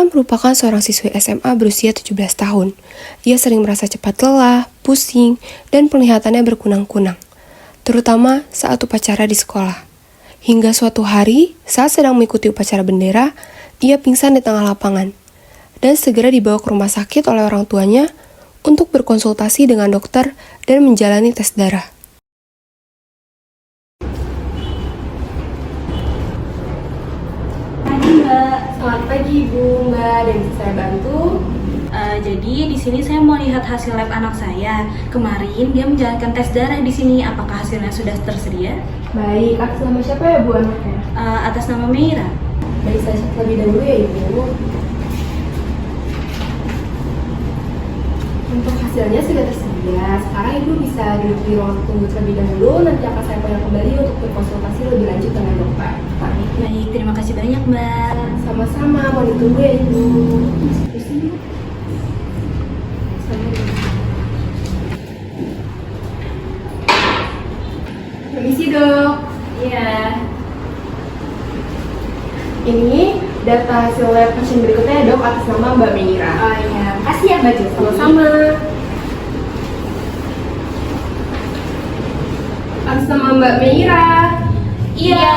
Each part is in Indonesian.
merupakan seorang siswi SMA berusia 17 tahun. Ia sering merasa cepat lelah, pusing, dan penglihatannya berkunang-kunang, terutama saat upacara di sekolah. Hingga suatu hari, saat sedang mengikuti upacara bendera, ia pingsan di tengah lapangan dan segera dibawa ke rumah sakit oleh orang tuanya untuk berkonsultasi dengan dokter dan menjalani tes darah. Selamat pagi Ibu, Mbak, dan bisa saya bantu? Jadi di sini saya mau lihat hasil lab anak saya. Kemarin dia menjalankan tes darah di sini. Apakah hasilnya sudah tersedia? Baik, atas nama siapa ya Bu anaknya? Atas nama Meira. Baik, saya cek lebih dahulu ya Ibu. Untuk hasilnya sudah tersedia. Sekarang Ibu bisa duduk di ruang tunggu terlebih dahulu. Nanti akan saya panggil kembali untuk berkonsultasi lebih lanjut dengan dokter. Baik, terima kasih banyak Mbak. Sama-sama, mau ditunggu ya Ibu. Permisi dok. Iya. Ini data hasil lab pasien berikutnya ya dok, atas nama Mbak Meira. Oh iya, makasih ya Mbak Jessy. Sama-sama. Atas nama Mbak Meira. Iya.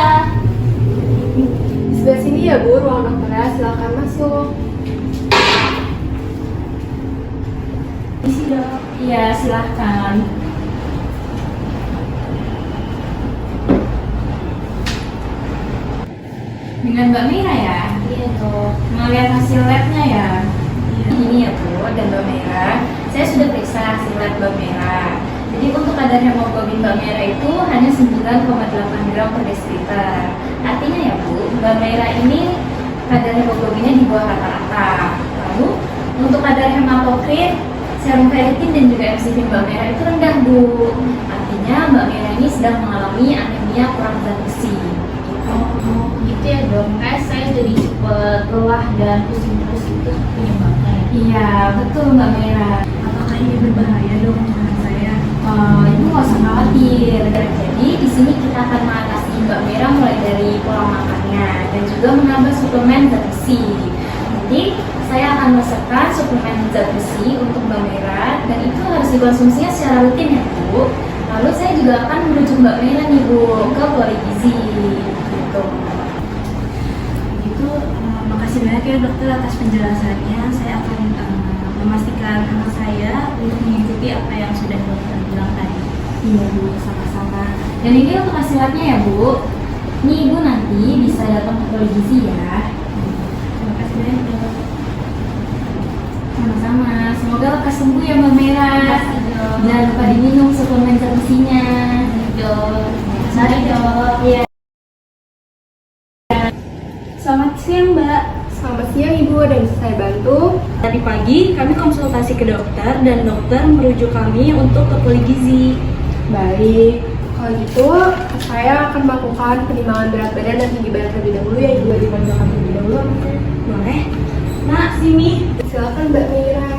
Di sebelah sini ya Bu, ruang dokternya, silakan masuk. Isi dok. Iya, silahkan. Dengan Mbak Meira ya? Iya dok. Mau lihat hasil labnya ya? Iya. Ini ya Bu, dan Mbak Meira, saya sudah periksa hasil lab Mbak Meira. Jadi untuk kadar hemoglobin Mbak Meira itu hanya 9,8 gram per desiliter. Artinya ya Bu, Mbak Meira ini kadar hemoglobinnya di bawah rata-rata. Lalu untuk kadar hematokrit, serum ferritin dan juga MCV Mbak Meira itu rendah Bu. Artinya Mbak Meira ini sedang mengalami anemia kurang zat besi. Oh, gitu ya dok. Saya jadi cepet lelah dan pusing terus itu penyebabnya. Iya, betul Mbak Meira. Apakah ini berbahaya dok untuk anak saya? Ibu nggak usah khawatir. Jadi di sini kita akan mengatasi Mbak Meira mulai dari pola makannya dan juga menambah suplemen zat besi. Jadi saya akan resepkan suplemen zat besi untuk Mbak Meira dan itu harus dikonsumsinya secara rutin ya Bu. Lalu saya juga akan menuju Mbak Meira nih Bu ke poligizi. Gitu. Makasih banyak ya dokter atas penjelasannya. Saya akan memastikan anak saya untuk mengikuti apa yang sudah dokter bilang tadi. Iya Bu, sama-sama. Dan ini untuk hasil labnya ya Bu. Ini Ibu nanti bisa datang ke poligizi ya. Terima kasih banyak dok. Sama-sama. Semoga lekas sembuh ya Mbak Meira. Jangan lupa diminum suplemen zat besinya. Dok. Mari dok. Iya. Selamat siang Mbak. Selamat siang Ibu, ada yang bisa saya bantu? Tadi pagi kami konsultasi ke dokter dan dokter merujuk kami untuk ke poligizi. Baik, kalau gitu saya akan melakukan penimbangan berat badan dan tinggi badan terlebih dahulu ya Ibu. Dipanggilkan terlebih dahulu. Boleh? Nak, sini. Silakan Mbak Meira.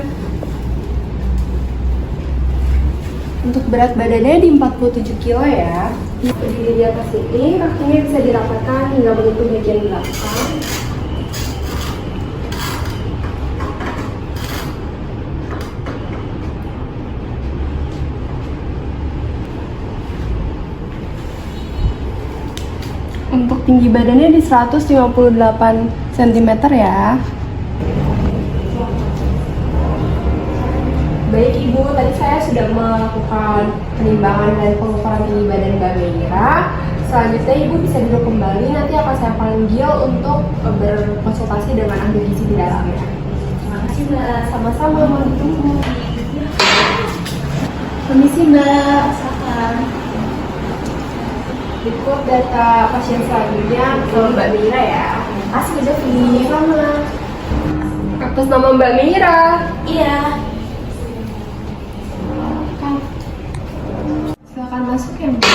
Untuk berat badannya di 47 kilo ya. Berdiri di atas ini, kakinya bisa dirapatkan hingga menyentuh bagian belakang. Untuk tinggi badannya di 158 cm ya. Baik Ibu, tadi saya sudah melakukan penimbangan dan pengukuran tinggi badan Mbak Meira. Selanjutnya Ibu bisa duduk kembali, nanti akan saya panggil untuk berkonsultasi dengan ahli gizi di dalamnya. Terima kasih Mbak. Sama-sama, mau ditunggu. Permisi Mbak. Silakan. Berikut data pasien selanjutnya ke Mbak Meira ya. Kasih Mbak Jovi. Sama. Atas nama Mbak Meira. Iya. Silakan masuk ya Mbak.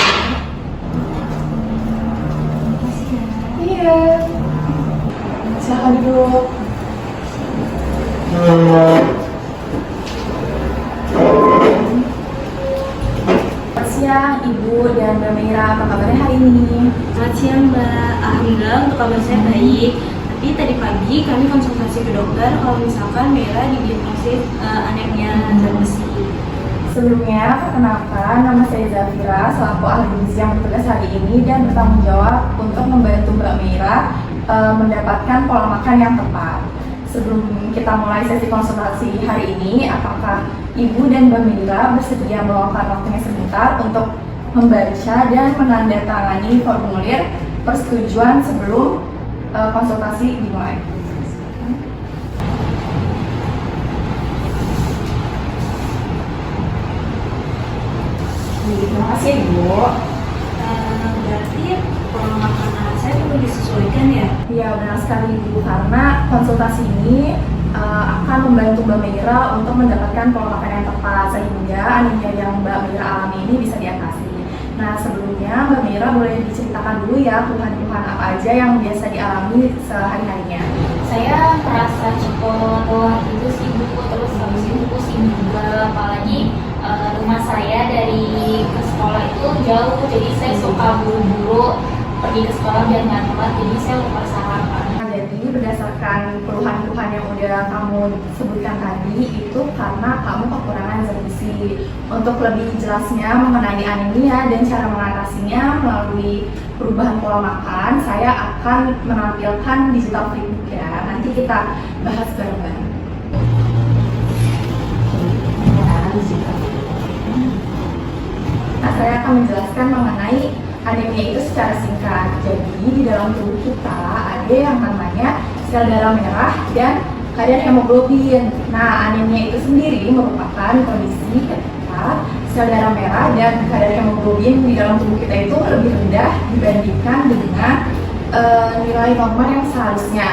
Makasih ya. Iya. Silakan duduk. Selamat siang Ibu dan Mbak Meira, apa kabarnya hari ini? Selamat siang Mbak. Alhamdulillah untuk kabar saya baik. Jadi tadi pagi kami konsultasi ke dokter kalau misalkan Mira didiagnosis anemia zat besi. Sebelumnya, perkenalkan, nama saya Zafira, selaku ahli gizi yang bertugas hari ini dan bertanggung jawab untuk membantu Mbak Mira mendapatkan pola makan yang tepat. Sebelum kita mulai sesi konsultasi hari ini, apakah Ibu dan Mbak Mira bersedia meluangkan waktunya sebentar untuk membaca dan menandatangani formulir persetujuan sebelum konsultasi dimulai? Terima kasih Ibu. Berarti pola makanan saya perlu disesuaikan ya? Ya benar sekali Ibu, karena konsultasi ini akan membantu Mbak Mira untuk mendapatkan pola makan yang tepat sehingga anemia yang Mbak Mira alami ini bisa diatasi. Nah sebelumnya Mbak Mira boleh diceritakan dulu ya keluhan-keluhan apa aja yang biasa dialami sehari-harinya. Saya merasa cepat lelah itu sih Bu, terus habis itu pusing juga, apalagi rumah saya dari ke sekolah itu jauh, jadi saya suka buru-buru pergi ke sekolah biar nggak telat, jadi saya lupa sarapan. Jadi berdasarkan keluhan-keluhan yang udah kamu sebutkan tadi itu karena kamu kekurangan zat besi. Untuk lebih jelasnya mengenai anemia dan cara mengatasinya melalui perubahan pola makan, saya akan menampilkan digital flipbook ya. Nanti kita bahas bareng-bareng. Nah, saya akan menjelaskan mengenai anemia itu secara singkat. Jadi di dalam tubuh kita ada yang namanya sel darah merah dan kadar hemoglobin. Nah, anemia itu sendiri merupakan kondisi ketika sel darah merah dan kadar hemoglobin di dalam tubuh kita itu lebih rendah dibandingkan dengan nilai normal yang seharusnya.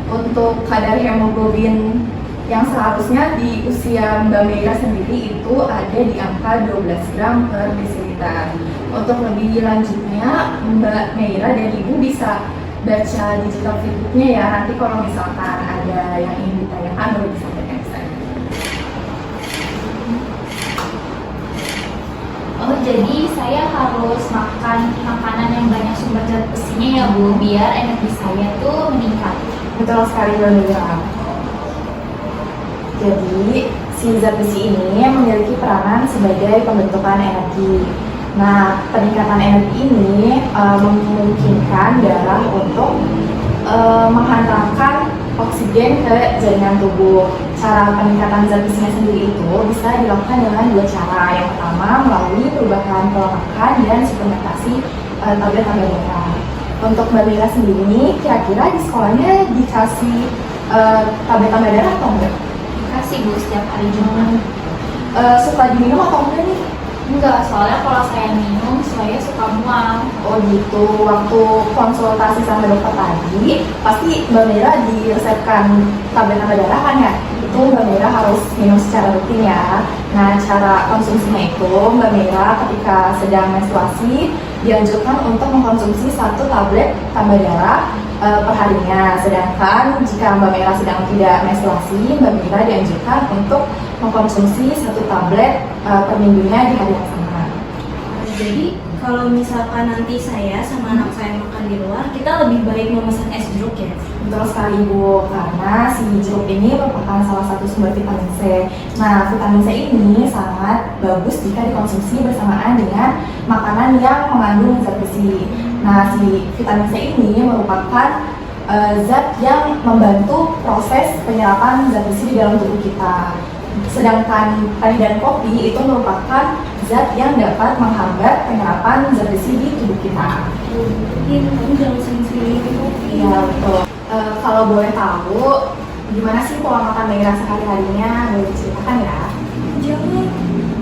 Untuk kadar hemoglobin yang seharusnya di usia Mbak Mira sendiri itu ada di angka 12 gram per desiliter. Untuk lebih lanjutnya, Mbak Mira dan Ibu bisa baca digital flipbooknya ya. Nanti kalau misalkan ada yang ingin ditanyakan boleh disampaikan ke saya. Oh, jadi saya harus makan makanan yang banyak sumber zat besinya ya Bu, biar energi saya tuh meningkat. Betul sekali Mbak Mira. Jadi, si zat besi ini memiliki peranan sebagai pembentukan energi. Nah, peningkatan energi ini memungkinkan darah untuk menghantarkan oksigen ke jaringan tubuh. Cara peningkatan zat besinya sendiri itu bisa dilakukan dengan dua cara. Yang pertama, melalui perubahan pola makan dan suplementasi tablet-tablet darah. Untuk Mbak Mira sendiri, kira-kira di sekolahnya dikasih tablet-tablet darah atau enggak? Kasih Bu setiap hari Jumat. Suka diminum atau enggak nih? Enggak, soalnya kalau saya minum saya suka mual. Oh gitu, waktu konsultasi sama dokter tadi pasti Mbak Mira diresepkan tablet-tablet darah kan ya? Itu Mbak Mira harus minum secara rutin ya. Nah, cara konsumsinya itu Mbak Mira ketika sedang menstruasi dianjurkan untuk mengkonsumsi 1 tablet tambah darah perharinya. Sedangkan jika Mbak Mira sedang tidak menstruasi, Mbak Mira dianjurkan untuk mengkonsumsi 1 tablet per minggunya di hari yang sama. Jadi kalau misalkan nanti saya sama anak saya makan di luar, kita lebih baik memesan es jeruk ya? Betul sekali Bu, karena si jeruk ini merupakan salah satu sumber vitamin C. Nah, vitamin C ini sangat bagus jika dikonsumsi bersamaan dengan makanan yang mengandung zat besi. Nah, si vitamin C ini merupakan zat yang membantu proses penyerapan zat besi di dalam tubuh kita. Sedangkan teh dan kopi itu merupakan zat yang dapat menghambat penyerapan zat besi di tubuh kita. Jadi kamu jangan sering-sering minum kopi. Iya betul. Kalau boleh tahu, gimana sih pola makan Mira sehari-harinya? Boleh diceritakan ya? Jangan.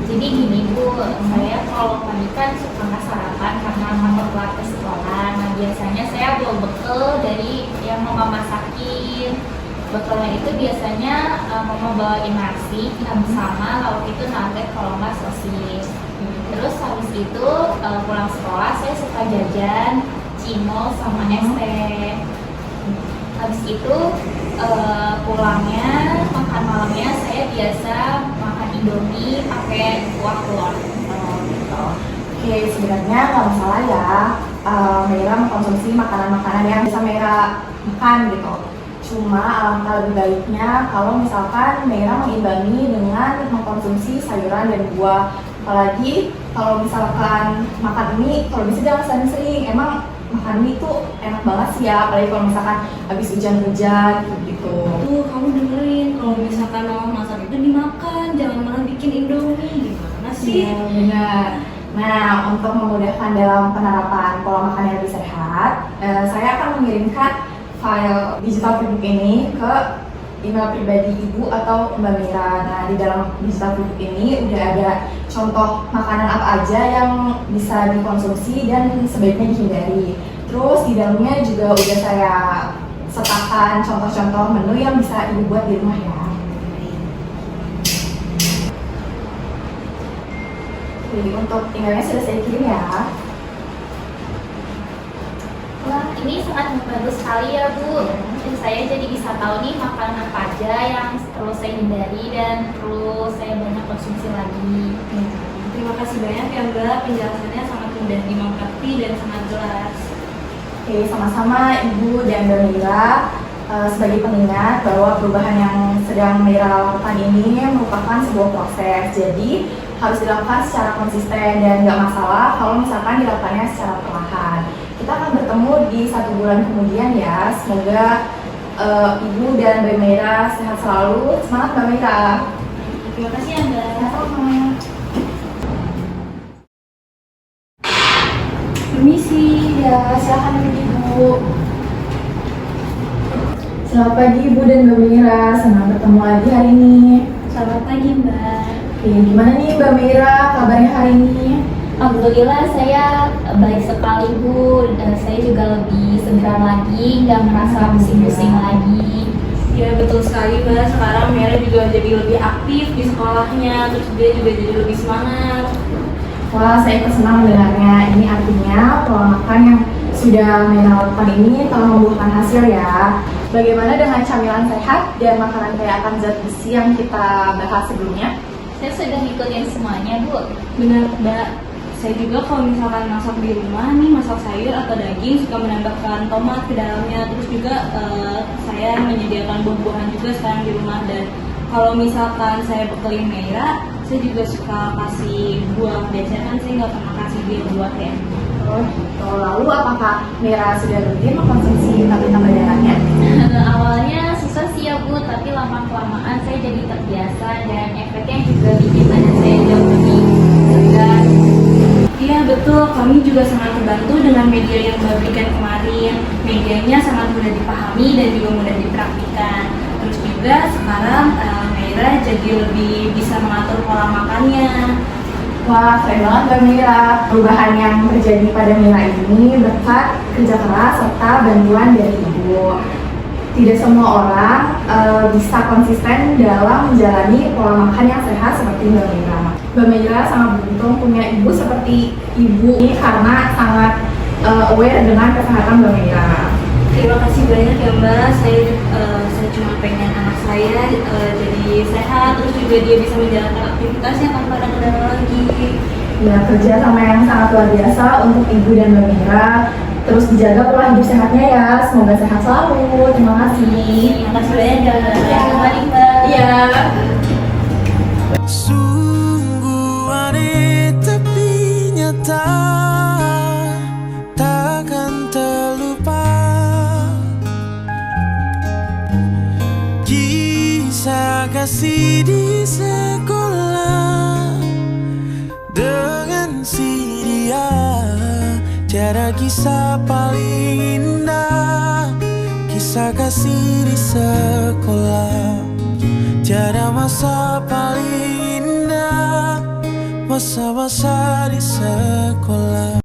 Jadi gini Bu, saya kalau pagi kan suka nggak sarapan karena mama keluar ke sekolah. Nah biasanya saya bawa bekal dari yang mama masakin. Bekalnya itu biasanya mama bawain nasi sama lauk itu nugget kalau nggak sosis. Terus habis itu pulang sekolah saya suka jajan cimol sama es teh. Habis itu pulangnya makan malamnya saya biasa makan indomie pakai kuah telur. Gitu. Oke, sebenarnya nggak masalah ya Mira mengkonsumsi makanan-makanan yang bisa Mira makan gitu. Cuma alangkah lebih baiknya kalau misalkan Meira mengimbangi dengan mengkonsumsi sayuran dan buah. Apalagi kalau misalkan makan mie, kalau bisa jangan sering-sering. Emang makan mie itu enak banget sih ya, apalagi kalau misalkan habis hujan-hujan gitu. Tuh, kamu dengerin, kalau misalkan mau masak itu dimakan, jangan malah bikin Indomie. Gimana sih? Iya, benar. Nah, untuk memudahkan dalam penerapan pola makan yang lebih sehat, saya akan mengirimkan file digital freebook ini ke email pribadi Ibu atau Mbak Mira. Nah, di dalam digital freebook ini udah ada contoh makanan apa aja yang bisa dikonsumsi dan sebaiknya dihindari. Terus di dalamnya juga udah saya sertakan contoh-contoh menu yang bisa Ibu buat di rumah ya. Jadi untuk emailnya sudah saya kirim ya. Wah, ini sangat membantu sekali ya Bu. Dan saya jadi bisa tahu nih makanan apa aja yang perlu saya hindari dan perlu saya banyak konsumsi lagi. Terima kasih banyak ya Mbak, penjelasannya sangat mudah dimengerti dan sangat jelas. Oke, sama-sama Ibu dan Mbak Mira. Sebagai pengingat bahwa perubahan yang sedang Mira lakukan ini merupakan sebuah proses. Jadi harus dilakukan secara konsisten dan nggak masalah kalau misalkan dilakukannya secara perlahan. Kita akan bertemu di 1 bulan kemudian ya. Semoga Ibu dan Mbak Mira sehat selalu. Semangat Mbak Mira. Terima kasih ya Mbak. Sama-sama. Permisi. Ya, silakan Ibu. Selamat pagi Ibu dan Mbak Mira. Senang bertemu lagi hari ini. Selamat pagi Mbak. Oke, gimana nih Mbak Mira kabarnya hari ini? Alhamdulillah saya baik sekali Bu. Saya juga lebih segar lagi, nggak merasa pusing-pusing lagi. Ya betul sekali Mbak. Sekarang Mira juga jadi lebih aktif di sekolahnya, terus dia juga jadi lebih semangat. Wah, saya ikut senang mendengarnya. Ini artinya pola makan yang sudah Mira lakukan ini telah membuahkan hasil ya. Bagaimana dengan camilan sehat dan makanan kaya akan zat besi yang kita bahas sebelumnya? Saya sudah ngikutin semuanya Bu. Benar Mbak, saya juga kalau misalkan masak di rumah nih, masak sayur atau daging suka menambahkan tomat ke dalamnya. Terus juga saya menyediakan buah-buahan juga sekarang di rumah. Dan kalau misalkan saya bekelin Meira, saya juga suka kasih buah. Biasanya kan saya nggak pernah kasih dia buah ya. Oh gitu. Lalu apakah Mira sudah rutin mengkonsumsi vitamin tambahannya? Awalnya susah sih ya Bu, tapi lama-kelamaan saya jadi terbiasa dan efeknya juga bikin badan saya jauh lebih segar. Iya betul, kami juga sangat terbantu dengan media yang Mbak berikan kemarin. Medianya sangat mudah dipahami dan juga mudah dipraktikkan. Terus juga sekarang Meira jadi lebih bisa mengatur pola makannya. Wah, keren banget Mbak Mira. Perubahan yang terjadi pada Mira ini berkat kerja keras serta bantuan dari Ibu. Tidak semua orang bisa konsisten dalam menjalani pola makan yang sehat seperti Mbak Mira. Mbak Mira sangat beruntung punya Ibu seperti Ibu ini karena sangat aware dengan kesehatan Mbak Mira. Terima kasih banyak ya Mbak. Saya cuma pengen anak saya jadi sehat, terus juga dia bisa menjalankan aktivitasnya tanpa ada kendala lagi. Ya, kerja sama yang sangat luar biasa untuk Ibu dan Mbak Mira. Terus dijaga pola hidup sehatnya ya. Semoga sehat selalu. Terima kasih. Terima kasih banyak ya Mbak. Kembali Mbak. Iya. Sungguh aneh tapi nyata, takkan terlupa kisah kasih di sekolah dengan si dia. Tiada kisah paling indah, kisah kasih di sekolah. Tiada masa paling indah, masa-masa di sekolah.